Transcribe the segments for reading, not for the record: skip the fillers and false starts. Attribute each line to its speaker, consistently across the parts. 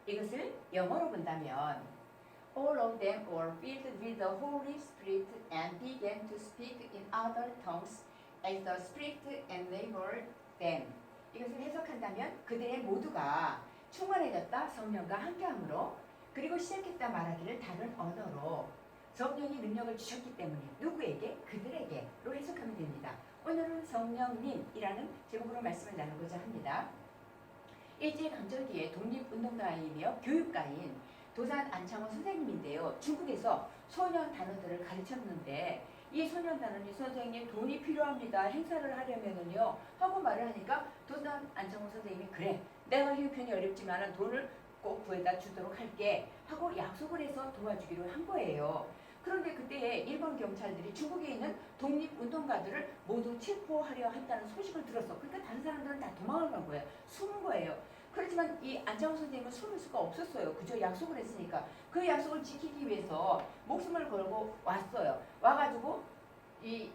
Speaker 1: 이것을 영어로 본다면 All of them were filled with the Holy Spirit and began to speak in other tongues as the Spirit enabled them. 이것을 해석한다면 그들의 모두가 충만해졌다 성령과 함께함으로 그리고 시작했다 말하기를 다른 언어로 성령이 능력을 주셨기 때문에 누구에게? 그들에게로 해석하면 됩니다. 오늘은 성령님이라는 제목으로 말씀을 나누고자 합니다. 일제강점기의 독립운동가이며 교육가인 도산 안창호 선생님인데요. 중국에서 소년 단원들을 가르쳤는데 이 소년 단원이 선생님 돈이 필요합니다. 행사를 하려면은요 하고 말을 하니까 도산 안창호 선생님이 그래 내가 형편이 어렵지만 돈을 꼭 구해다 주도록 할게 하고 약속을 해서 도와주기로 한 거예요. 그런데 그때 일본 경찰들이 중국에 있는 독립운동가들을 모두 체포하려 한다는 소식을 들었어. 그러니까 다른 사람들은 다 도망을 간 거예요. 숨은 거예요. 그렇지만 이 안창호 선생님은 숨을 수가 없었어요. 그저 약속을 했으니까. 그 약속을 지키기 위해서 목숨을 걸고 왔어요. 와가지고 이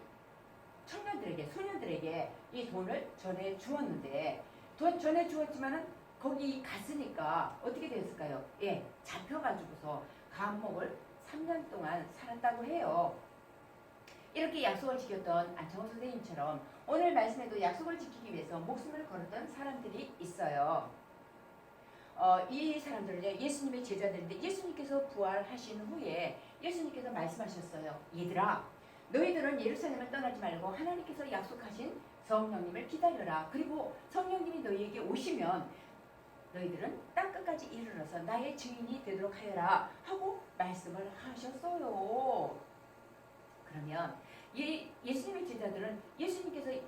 Speaker 1: 청년들에게, 소년들에게 이 돈을 전해 주었는데 전해 주었지만은 거기 갔으니까 어떻게 됐을까요? 예, 잡혀가지고서 감옥을 3년 동안 살았다고 해요. 이렇게 약속을 지켰던 안창호 선생님처럼 오늘 말씀에도 약속을 지키기 위해서 목숨을 걸었던 사람들이 있어요. 이 사람들은 예수님의 제자들인데 예수님께서 부활하신 후에 예수님께서 말씀하셨어요. 얘들아, 너희들은 예루살렘을 떠나지 말고 하나님께서 약속하신 성령님을 기다려라. 그리고 성령님이 너희에게 오시면 너희들은 땅끝까지 이르러서 나의 증인이 되도록 하여라 하고 말씀을 하셨어요. 그러면 예수님의 제자들은 예수님께서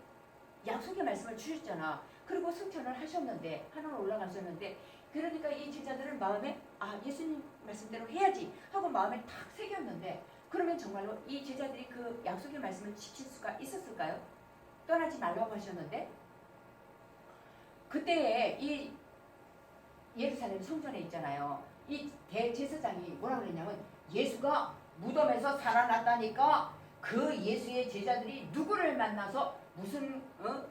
Speaker 1: 약속의 말씀을 주셨잖아. 그리고 승천을 하셨는데 하나로 올라가셨는데 그러니까 이 제자들은 마음에 예수님 말씀대로 해야지 하고 마음에 탁 새겼는데 그러면 정말로 이 제자들이 그 약속의 말씀을 지킬 수가 있었을까요? 떠나지 말라고 하셨는데 그때에 이 예루살렘 성전에 있잖아요. 이 대제사장이 뭐라 그랬냐면 예수가 무덤에서 살아났다니까 그 예수의 제자들이 누구를 만나서 무슨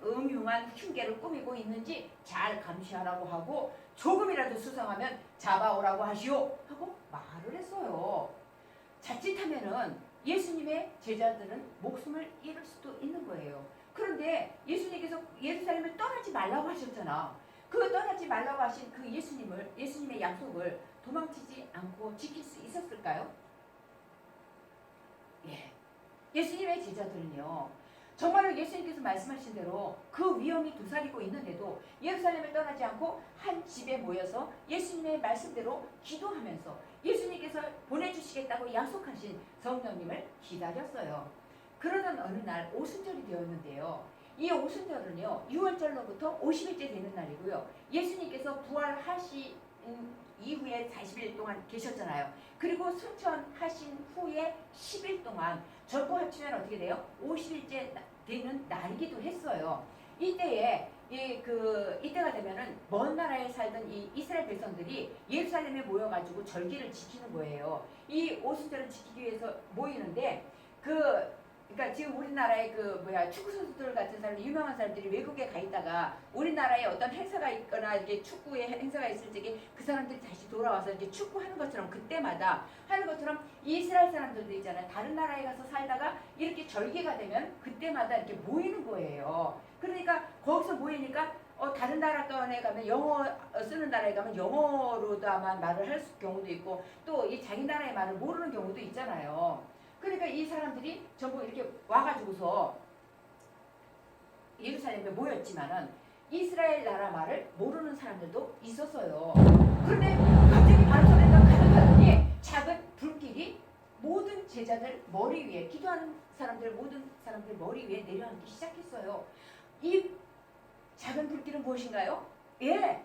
Speaker 1: 음흉한 흉계를 꾸미고 있는지 잘 감시하라고 하고 조금이라도 수상하면 잡아오라고 하시오 하고 말을 했어요. 자칫하면은 예수님의 제자들은 목숨을 잃을 수도 있는 거예요. 그런데 예수님께서 예루살렘을 떠나지 말라고 하셨잖아. 그 떠나지 말라고 하신 그 예수님의 약속을 도망치지 않고 지킬 수 있었을까요? 예. 예수님의 제자들은요. 정말로 예수님께서 말씀하신 대로 그 위험이 도사리고 있는데도 예루살렘을 떠나지 않고 한 집에 모여서 예수님의 말씀대로 기도하면서 예수님께서 보내주시겠다고 약속하신 성령님을 기다렸어요. 그러던 어느 날 오순절이 되었는데요. 이 오순절은요 6월절로부터 50일째 되는 날이고요. 예수님께서 부활하신 이후에 40일 동안 계셨잖아요. 그리고 승천하신 후에 10일 동안 전부 합치면 어떻게 돼요? 50일째 되는 날이기도 했어요. 이때에 이때가 되면은 먼 나라에 살던 이 이스라엘 백성들이 예루살렘에 모여가지고 절기를 지키는 거예요. 이 오순절을 지키기 위해서 모이는데 그러니까 지금 우리나라의 축구 선수들 같은 사람 유명한 사람들이 외국에 가 있다가 우리나라에 어떤 행사가 있거나 이렇게 축구의 행사가 있을 적에 그 사람들이 다시 돌아와서 이렇게 축구하는 것처럼 그때마다 하는 것처럼 이스라엘 사람들도 있잖아요. 다른 나라에 가서 살다가 이렇게 절기가 되면 그때마다 이렇게 모이는 거예요. 그러니까 거기서 모이니까 다른 나라권에 가면 영어 쓰는 나라에 가면 영어로다만 말을 할 경우도 있고 또 이 자기 나라의 말을 모르는 경우도 있잖아요. 그러니까 이 사람들이 전부 이렇게 와가지고서 예루살렘에 모였지만은 이스라엘 나라 말을 모르는 사람들도 있었어요. 그런데 갑자기 바로서에서 가득하더니 작은 불길이 모든 제자들 머리 위에 기도하는 사람들 모든 사람들 머리 위에 내려앉기 시작했어요. 이 작은 불길은 무엇인가요? 예,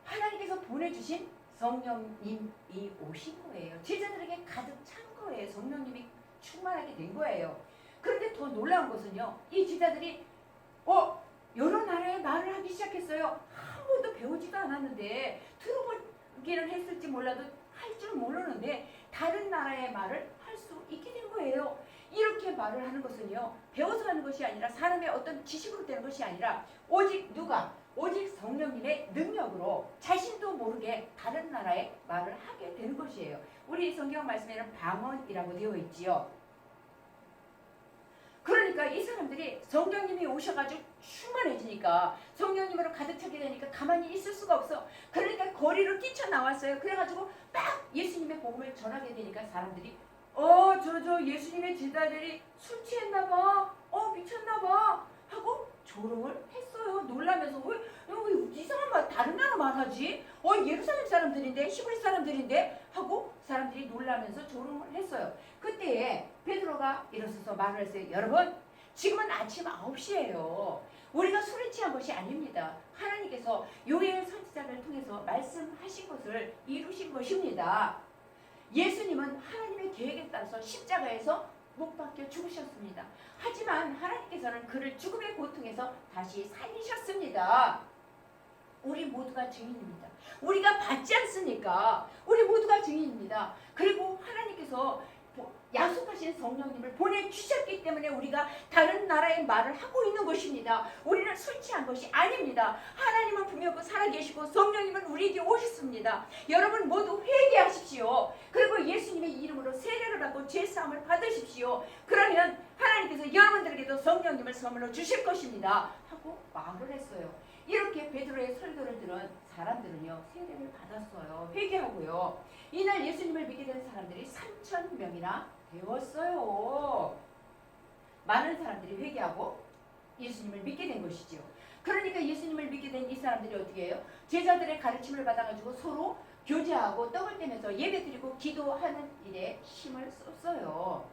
Speaker 1: 하나님께서 보내주신 성령님이 오신 거예요. 제자들에게 가득 찬 거예요. 성령님이 충만하게 된 거예요. 그런데 더 놀라운 것은요. 이 제자들이 여러 나라의 말을 하기 시작했어요. 한 번도 배우지도 않았는데 들어보기는 했을지 몰라도 할 줄 모르는데 다른 나라의 말을 할 수 있게 된 거예요. 이렇게 말을 하는 것은요. 배워서 하는 것이 아니라 사람의 어떤 지식으로 되는 것이 아니라 오직 누가? 오직 성령님의 능력으로 자신도 모르게 다른 나라의 말을 하게 되는 것이에요. 우리 성경 말씀에는 방언이라고 되어 있지요. 그러니까 이 사람들이 성령님이 오셔가지고 충만해지니까 성령님으로 가득 차게 되니까 가만히 있을 수가 없어. 그러니까 거리로 뛰쳐나왔어요. 그래가지고 막 예수님의 복음을 전하게 되니까 사람들이 저 예수님의 제자들이 술 취했나봐, 미쳤나봐 하고 조롱을 했어요. 놀라면서 왜 이상한 말 다른 나라 말하지? 예루살렘 사람들인데 히브리 사람들인데 하고 사람들이 놀라면서 조롱을 했어요. 그때에 베드로가 일어서서 말을 했어요. 여러분, 지금은 아침 9시예요. 우리가 술에 취한 것이 아닙니다. 하나님께서 요엘 선지자를 통해서 말씀하신 것을 이루신 것입니다. 예수님은 하나님의 계획에 따라서 십자가에서 못 박혀 죽으셨습니다. 하지만 하나님께서는 그를 죽음의 고통에서 다시 살리셨습니다. 우리 모두가 증인입니다. 우리가 받지 않습니까? 우리 모두가 증인입니다. 그리고 하나님께서 약속하신 성령님을 보내주셨기 때문에 우리가 다른 나라의 말을 하고 있는 것입니다. 우리는 술 취한 것이 아닙니다. 하나님은 분명 살아계시고 성령님은 우리에게 오셨습니다. 여러분 모두 회개하십시오. 그리고 예수님의 이름으로 세례를 받고 죄사함을 받으십시오. 그러면 하나님께서 여러분들에게도 성령님을 선물로 주실 것입니다. 하고 말을 했어요. 이렇게 베드로의 설교를 들은 사람들은요, 세례를 받았어요. 회개하고요. 이날 예수님을 믿게 된 사람들이 3,000명이나 되었어요. 많은 사람들이 회개하고 예수님을 믿게 된 것이죠. 그러니까 예수님을 믿게 된 이 사람들이 어떻게 해요? 제자들의 가르침을 받아가지고 서로 교제하고 떡을 떼면서 예배드리고 기도하는 일에 힘을 썼어요.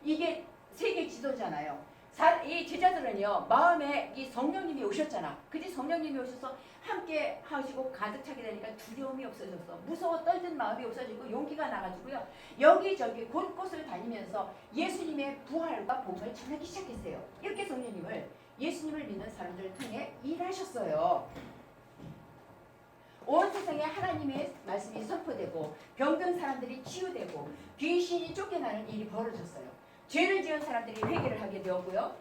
Speaker 1: 이게 세계 지도잖아요. 이 제자들은요, 마음에 이 성령님이 오셨잖아. 그지? 성령님이 오셔서 함께 하시고 가득 차게 되니까 두려움이 없어졌어. 무서워 떨던 마음이 없어지고 용기가 나가지고요, 여기저기 곳곳을 다니면서 예수님의 부활과 복음을 전하기 시작했어요. 이렇게 성령님을, 예수님을 믿는 사람들을 통해 일하셨어요. 온 세상에 하나님의 말씀이 선포되고 병든 사람들이 치유되고 귀신이 쫓겨나는 일이 벌어졌어요. 죄를 지은 사람들이 회개를 하게 되었고요.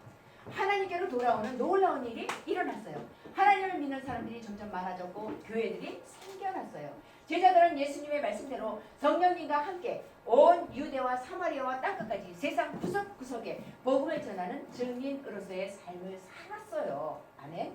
Speaker 1: 하나님께로 돌아오는 놀라운 일이 일어났어요. 하나님을 믿는 사람들이 점점 많아졌고 교회들이 생겨났어요. 제자들은 예수님의 말씀대로 성령님과 함께 온 유대와 사마리아와 땅끝까지 세상 구석구석에 복음을 전하는 증인으로서의 삶을 살았어요. 아멘.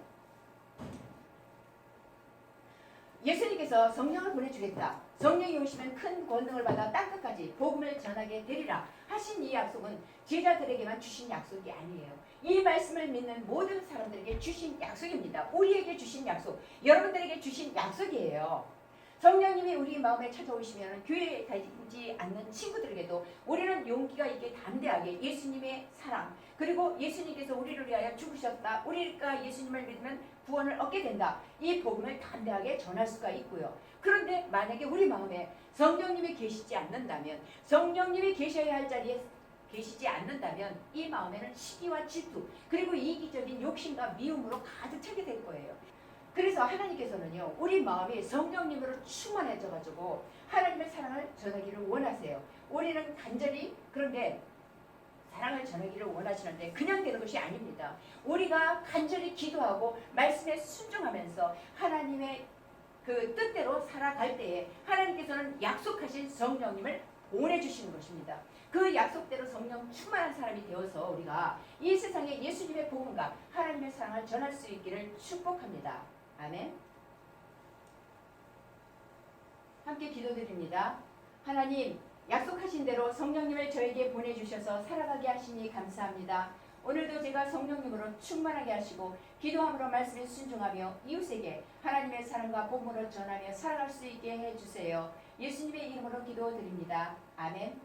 Speaker 1: 예수님께서 성령을 보내주겠다. 성령이 오시면 큰 권능을 받아 땅끝까지 복음을 전하게 되리라 하신 이 약속은 제자들에게만 주신 약속이 아니에요. 이 말씀을 믿는 모든 사람들에게 주신 약속입니다. 우리에게 주신 약속, 여러분들에게 주신 약속이에요. 성령님이 우리 마음에 찾아오시면 교회에 다니지 않는 친구들에게도 우리는 용기가 있게 담대하게 예수님의 사랑, 그리고 예수님께서 우리를 위하여 죽으셨다, 우리가 예수님을 믿으면 구원을 얻게 된다, 이 복음을 담대하게 전할 수가 있고요. 그런데 만약에 우리 마음에 성령님이 계시지 않는다면, 성령님이 계셔야 할 자리에 계시지 않는다면 이 마음에는 시기와 질투, 그리고 이기적인 욕심과 미움으로 가득 차게 될 거예요. 그래서 하나님께서는요, 우리 마음이 성령님으로 충만해져가지고 하나님의 사랑을 전하기를 원하세요. 우리는 간절히, 그런데 사랑을 전하기를 원하시는데 그냥 되는 것이 아닙니다. 우리가 간절히 기도하고 말씀에 순종하면서 하나님의 그 뜻대로 살아갈 때에 하나님께서는 약속하신 성령님을 보내주시는 것입니다. 그 약속대로 성령 충만한 사람이 되어서 우리가 이 세상에 예수님의 복음과 하나님의 사랑을 전할 수 있기를 축복합니다. 아멘. 함께 기도드립니다. 하나님, 약속하신 대로 성령님을 저에게 보내주셔서 살아가게 하시니 감사합니다. 오늘도 제가 성령님으로 충만하게 하시고 기도함으로 말씀에 순종하며 이웃에게 하나님의 사랑과 복음으로 전하며 살아갈 수 있게 해주세요. 예수님의 이름으로 기도드립니다. 아멘.